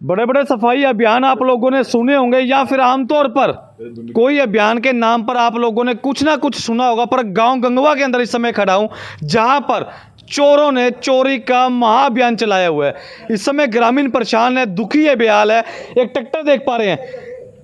बड़े बड़े सफाई अभियान आप लोगों ने सुने होंगे या फिर आमतौर पर कोई अभियान के नाम पर आप लोगों ने कुछ ना कुछ सुना होगा, पर गांव गंगवा के अंदर इस समय खड़ा हूं जहां पर चोरों ने चोरी का महाअभियान चलाया हुआ है। इस समय ग्रामीण परेशान है, दुखी है, बेहाल है। एक ट्रैक्टर देख पा रहे हैं,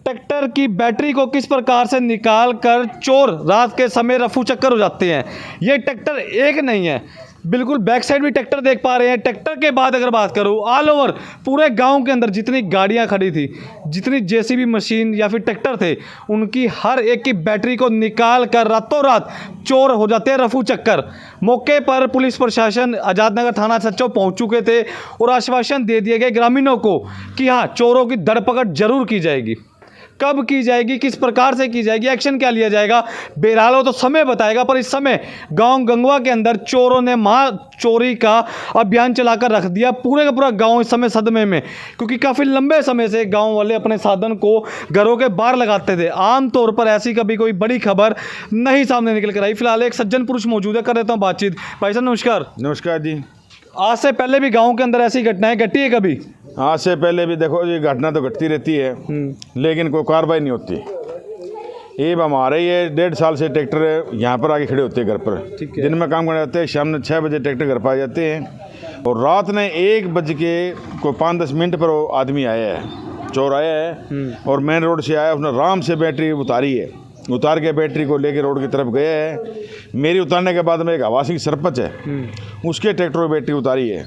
ट्रैक्टर की बैटरी को किस प्रकार से निकाल कर चोर रात के समय रफू चक्कर हो जाते हैं। ये ट्रैक्टर एक नहीं है, बिल्कुल बैक साइड भी ट्रैक्टर देख पा रहे हैं। ट्रैक्टर के बाद अगर बात करूं, ऑल ओवर पूरे गांव के अंदर जितनी गाड़ियां खड़ी थी, जितनी जेसीबी मशीन या फिर ट्रैक्टर थे, उनकी हर एक की बैटरी को निकाल कर रातों रात चोर हो जाते हैं रफू चक्कर। मौके पर पुलिस प्रशासन, आज़ाद नगर थाना सचिव पहुंच चुके थे और आश्वासन दे दिए गए ग्रामीणों को कि हाँ, चोरों की धरपकड़ जरूर की जाएगी। कब की जाएगी, किस प्रकार से की जाएगी, एक्शन क्या लिया जाएगा, बहरहाल हो तो समय बताएगा। पर इस समय गांव गंगवा के अंदर चोरों ने महा चोरी का अभियान चलाकर रख दिया। पूरे का पूरा गांव इस समय सदमे में, क्योंकि काफ़ी लंबे समय से गांव वाले अपने साधन को घरों के बाहर लगाते थे। आमतौर पर ऐसी कभी कोई बड़ी खबर नहीं सामने निकल कर आई। फिलहाल एक सज्जन पुरुष मौजूद है, कर देता हूँ बातचीत। भाई साहब नमस्कार। नमस्कार जी। आज से पहले भी गाँव के अंदर ऐसी घटनाएं घटी है कभी? आज से पहले भी देखो ये घटना तो घटती रहती है, लेकिन कोई कार्रवाई नहीं होती। ये हमारे ये 1.5 साल से ट्रैक्टर यहाँ पर आके खड़े होते हैं घर पर। दिन में काम करने जाते हैं, शाम में 6 बजे ट्रैक्टर घर पर आ जाते हैं और रात में 1 बज के कोई 5-10 मिनट पर वो आदमी आया है, चोर आया है और मेन रोड से आया। उसने आराम से बैटरी उतारी है, उतार के बैटरी को लेके रोड की तरफ गया है। मेरी उतारने के बाद में एक आवासी सरपंच है, उसके ट्रैक्टर में बैटरी उतारी है।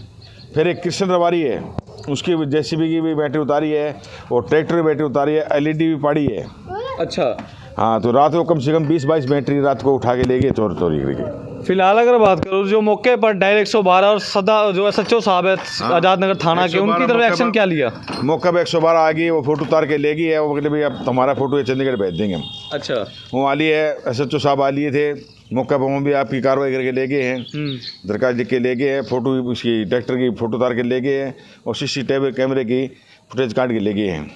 फिर एक कृष्ण रवारी है, उसकी जेसीबी की भी बैटरी उतारी है और ट्रैक्टर की बैटरी उतारी है, एलईडी भी पड़ी है। अच्छा, हाँ, तो रात को कम से कम 20-22 बैटरी रात को उठा के ले गए चोरी करके। फिलहाल अगर बात करूँ, जो मौके पर डायरेक्ट 112 और सदा जो एसएचओ साहब है आज़ाद नगर थाना के, उनकी तरफ एक्शन क्या लिया? मौके पर 112 आ गई, वो फोटो उतार के ले गई है। वो भी अब तुम्हारा फोटो चंडीगढ़ भेज देंगे हम। अच्छा, वो आ लिए है, एसएचओ साहब आ लिए थे मौके पर, वो भी आपकी कार्रवाई करके ले गए हैं, दरखास्त लिख के ले गए हैं। फोटो उसकी ट्रैक्टर की फोटो उतार के ले गए हैं और CCTV कैमरे की फुटेज काट के ले गए हैं।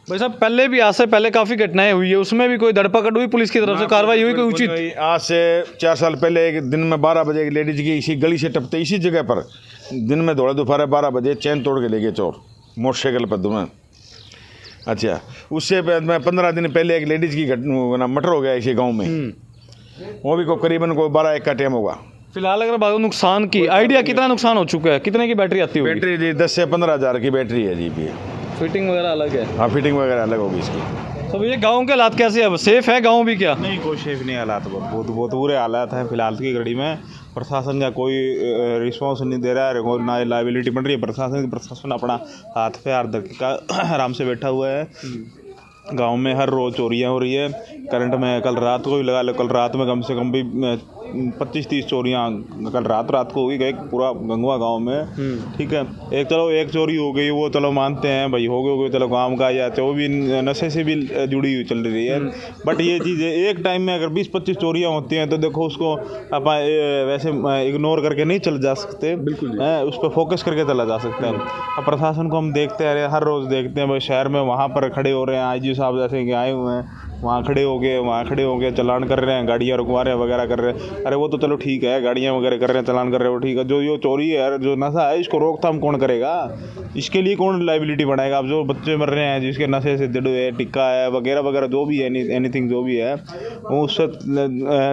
भाई साहब, पहले भी आज से पहले काफ़ी घटनाएं हुई है, उसमें भी कोई धरपकड़ हुई, पुलिस की तरफ से कार्रवाई हुई कोई उचित? आज से 4 साल पहले एक दिन में 12 बजे एक लेडीज की इसी गली से टपते इसी जगह पर दिन में दौड़े दोपहर 12 बजे चैन तोड़ के ले गए चोर मोटरसाइकिल पर दोनों। अच्छा, उससे 15 दिन पहले एक लेडीज की घटना मर्डर हो गया इसी गाँव में, वो भी को करीबन 12-1 का टाइम होगा। फिलहाल अगर बात नुकसान की, आइडिया कितना नुकसान हो चुका है, कितने की बैटरी आती होगी? बैटरी जी 10 से 15 हज़ार की बैटरी है जी। भी फिटिंग वगैरह अलग है? हाँ, फिटिंग वगैरह अलग होगी इसकी। तो ये गांव के हालात कैसे, अब सेफ है गांव भी क्या? नहीं, कोई सेफ नहीं हालात, बहुत बुरे हालात हैं फिलहाल की घड़ी में। प्रशासन का कोई रिस्पॉन्स नहीं दे रहा है, ना लाइबिलिटी बन रही है प्रशासन की। प्रशासन अपना हाथ पे हाथ धक्के का आराम से बैठा हुआ है। गांव में हर रोज़ चोरियां हो रही है। करंट में कल रात को भी लगा लो, कल रात में कम से कम भी 25-30 चोरियां कल रात को हुई गई पूरा गंगवा गांव में। ठीक है, एक चोरी हो गई, वो चलो मानते हैं भाई, हो गई चलो गांव का, या तो वो भी नशे से भी जुड़ी हुई चल रही है। बट ये चीज़ एक टाइम में अगर 20-25 चोरियां होती हैं तो देखो उसको आप वैसे इग्नोर करके नहीं चल जा सकते, बिल्कुल उस पर फोकस करके चला जा सकता है। अब प्रशासन को हम देखते हैं, हर रोज़ देखते हैं भाई, शहर में वहाँ पर खड़े हो रहे हैं, IG साहब जैसे कि आए हुए हैं, वहाँ खड़े हो गए चालान कर रहे हैं, गाड़ियाँ रुकवा रहे हैं वगैरह कर रहे हैं। अरे वो तो चलो ठीक है, गाड़ियाँ वगैरह कर रहे हैं, चालान कर रहे हैं, वो ठीक है। जो ये चोरी है, जो नशा है, इसको रोकथाम कौन करेगा? इसके लिए कौन लाइबिलिटी बनाएगा? अब जो बच्चे मर रहे हैं जिसके नशे से जुड़े है, टिक्का है वगैरह वगैरह जो भी है, एनीथिंग जो भी है, वो उससे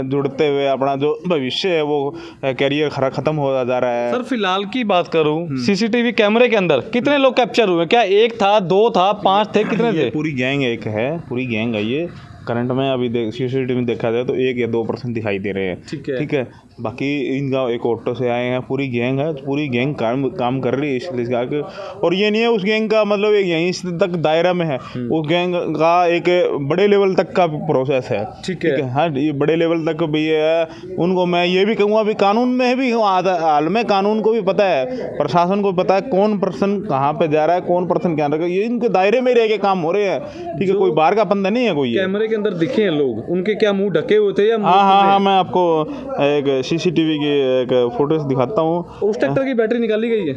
जुड़ते हुए अपना जो भविष्य है वो कैरियर ख़त्म हो जा रहा है। सर, फिलहाल की बात करूँ, CCTV कैमरे के अंदर कितने लोग कैप्चर हुए? क्या 1 था, 2 था, 5 थे, कितने थे? पूरी गैंग एक है, पूरी गैंग है ये। करंट में अभी CCTV में देखा जाए तो 1 या 2% दिखाई दे रहे हैं। ठीक है, बाकी इनका एक ऑटो से आए हैं, पूरी गैंग है, पूरी गैंग काम कर रही है इसलिए। और ये नहीं है उस गैंग का मतलब एक यहीं तक दायरा में है, उस गैंग का एक बड़े लेवल तक का प्रोसेस है। ठीक है, हाँ, ये बड़े लेवल तक भी है। उनको मैं ये भी कहूँगा भी कानून में भी हाल में कानून को भी पता है, प्रशासन को पता है कौन पर्सन कहाँ पे जा रहा है, कौन पर्सन क्या रखा है, ये इनके दायरे में रह के काम हो रहे हैं। ठीक है, कोई बाहर का बंदा नहीं है कोई। कैमरे के अंदर दिखे हैं लोग, उनके क्या मुंह ढके हुए थे या? हाँ, मैं आपको एक CCTV की एक फोटोज दिखाता हूँ। उस ट्रैक्टर की बैटरी निकाली गई है?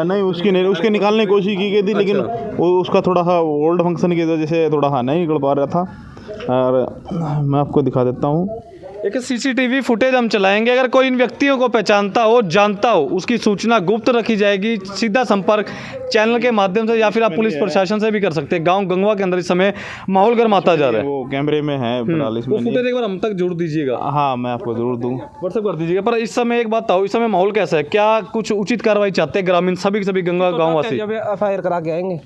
नहीं, उसके निकालने की कोशिश की गई थी, लेकिन वो उसका थोड़ा सा ओल्ड फंक्शन की वजह से थोड़ा नहीं निकल पा रहा था। और मैं आपको दिखा देता हूँ। एक सीसीटीवी फुटेज हम चलाएंगे, अगर कोई इन व्यक्तियों को पहचानता हो, जानता हो, उसकी सूचना गुप्त रखी जाएगी। सीधा संपर्क चैनल के माध्यम से या फिर आप पुलिस प्रशासन से भी कर सकते हैं। गांव गंगवा के अंदर इस समय माहौल गर्माता जा रहा है। वो कैमरे में है, फिलहाल वो इसमें फुटेज एक बार हम तक जोड़ दीजिएगा, हाँ मैं आपको जरूर दूँ, व्हाट्सएप कर दीजिएगा। पर इस समय एक बात बताओ, इस समय माहौल कैसा है? क्या कुछ उचित कार्रवाई चाहते हैं ग्रामीण सभी के सभी गंगा गाँव वासी? जब FIR करा के आएंगे,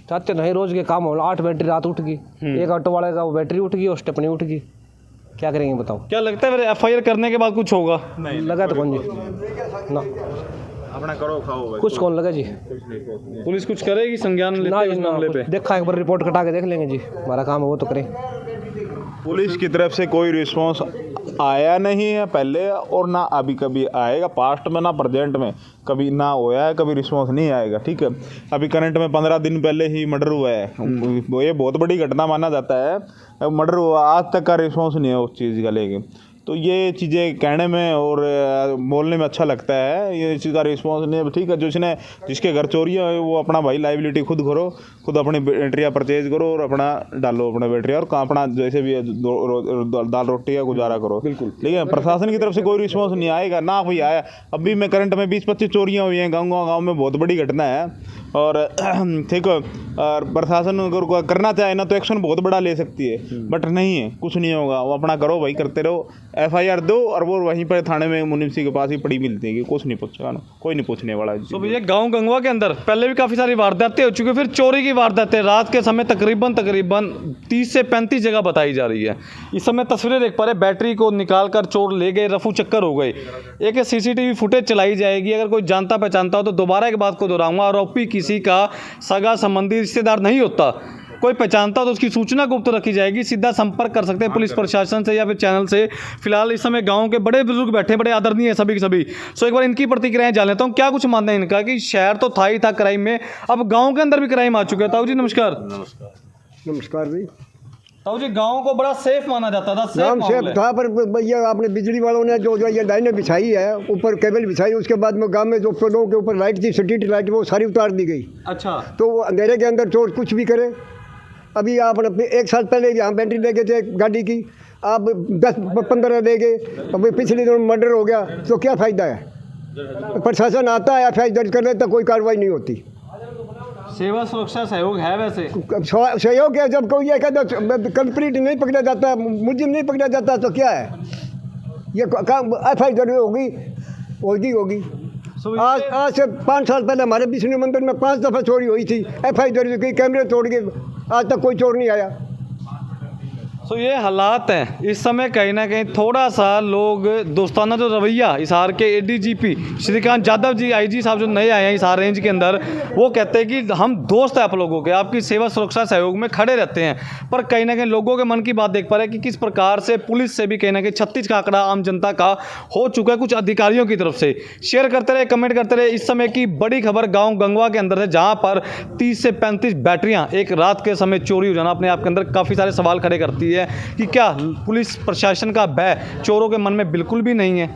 चाहते नहीं रोज के काम हो। 8 बैटरी रात उठ गई, एक ऑटो वाले का वो बैटरी उठ गई और स्टेपनी उठ गई, क्या करेंगे बताओ? क्या लगता है फिर FIR करने के बाद कुछ होगा? लगा तो कौन जी ना, अपना करो खाओ कुछ कौन लगा जी? पुलिस कुछ करेगी संज्ञान लेते ना हैं जी इस ना, मामले पे? देखा एक बार रिपोर्ट कटा के देख लेंगे जी, हमारा काम है वो तो करें। पुलिस की तरफ से कोई रिस्पांस आया नहीं है पहले, और ना अभी कभी आएगा, पास्ट में ना प्रेजेंट में कभी ना होया है, कभी रिस्पांस नहीं आएगा। ठीक है, अभी करंट में 15 दिन पहले ही मर्डर हुआ है, ये बहुत बड़ी घटना माना जाता है। मर्डर हुआ, आज तक का रिस्पांस नहीं है उस चीज़ का लेके। तो ये चीज़ें कहने में और बोलने में अच्छा लगता है, ये चीज़ का रिस्पांस नहीं है। ठीक है, जिसके घर चोरियाँ है वो अपना भाई लाइबिलिटी खुद करो, खुद अपनी बैटरियाँ परचेज करो और अपना डालो अपना बैटरी, और अपना जैसे भी दाल रोटी का गुजारा करो। बिल्कुल, लेकिन प्रशासन की तरफ से कोई रिस्पांस नहीं आएगा, ना कोई आया। अभी में करंट में 20-25 चोरियाँ हुई हैं गाँव में, बहुत बड़ी घटना है। और ठीक है, और प्रशासन अगर करना चाहे ना तो एक्शन बहुत बड़ा ले सकती है, बट नहीं है, कुछ नहीं होगा। वो अपना करो भाई, करते रहो, FIR दो, और वो वहीं पर थाने में मुनिसिपल के पास ही पड़ी मिलती है कि कुछ नहीं पूछेगा ना, कोई नहीं पूछने वाला। तो भैया गांव गंगवा के अंदर पहले भी काफ़ी सारी वारदातें हो चुकी है, फिर चोरी की वारदातें रात के समय तकरीबन 30 से 35 जगह बताई जा रही है। इस समय तस्वीरें देख पा रहे, बैटरी को निकाल कर चोर ले गए, रफू चक्कर हो गए। एक CCTV फुटेज चलाई जाएगी, अगर कोई जानता पहचानता हो तो दोबारा एक बात को दोहराऊंगा, आरोपी किसी का सगा संबंधी रिश्तेदार नहीं होता, कोई पहचानता तो उसकी सूचना गुप्त रखी जाएगी। सीधा संपर्क कर सकते हैं पुलिस प्रशासन से या फिर चैनल से। फिलहाल इस समय गांव के बड़े बुजुर्ग बैठे, बड़े आदरणीय हैं सभी के सभी। सो एक बार इनकी प्रतिक्रियाएं जान लेता हूँ, क्या कुछ मानना है इनका कि शहर तो था ही था क्राइम में, अब गाँव के अंदर भी क्राइम आ चुका है। ताऊ जी नमस्कार। नमस्कार भाई। ताऊ जी, गाँव को बड़ा सेफ माना जाता था, नाम से था, पर भैया आपने बिजली वालों ने जो ये लाइनें बिछाई है, ऊपर केबल बिछाई, उसके बाद में गांव में जो पेड़ों के ऊपर लाइट थी, स्ट्रीट लाइट, वो सारी उतार दी गई। अच्छा, तो वो अंधेरे के अंदर चोर कुछ भी करे। अभी आपने 1 साल पहले यहाँ बैटरी ले गए थे गाड़ी की, आप 10-15 ले गए, अभी पिछले दिनों मर्डर हो गया, तो क्या फ़ायदा है? प्रशासन आता है, FIR दर्ज कर लेता, कोई कार्रवाई नहीं होती। सेवा सुरक्षा सहयोग है वैसे? सहयोग है, जब कोई ये कहता कल्प्रिट नहीं पकड़ा जाता, मुलजिम नहीं पकड़ा जाता, तो क्या है? ये काम FIR दर्ज होगी। आज से 5 साल पहले हमारे विष्णु मंदिर में 5 दफ़ा चोरी हुई थी, FIR दर्ज हुई, कैमरे तोड़ के, आज तक कोई चोर नहीं आया। तो ये हालात हैं इस समय, कहीं ना कहीं थोड़ा सा लोग दोस्ताना जो रवैया हिसार के ADGP श्रीकांत यादव जी, IG साहब जो नए आए हैं हिसार रेंज के अंदर, वो कहते हैं कि हम दोस्त हैं आप लोगों के, आपकी सेवा सुरक्षा सहयोग में खड़े रहते हैं। पर कहीं ना कहीं लोगों के मन की बात देख पा रहे हैं कि किस प्रकार से पुलिस से भी कहीं ना कहीं 36 का आंकड़ा आम जनता का हो चुका है कुछ अधिकारियों की तरफ से। शेयर करते रहे, कमेंट करते रहे। इस समय की बड़ी खबर गाँव गंगवा के अंदर है, जहाँ पर 30 से 35 बैटरियाँ एक रात के समय चोरी हो जाना अपने आप के अंदर काफ़ी सारे सवाल खड़े करती है कि क्या पुलिस प्रशासन का भय चोरों के मन में बिल्कुल भी नहीं है।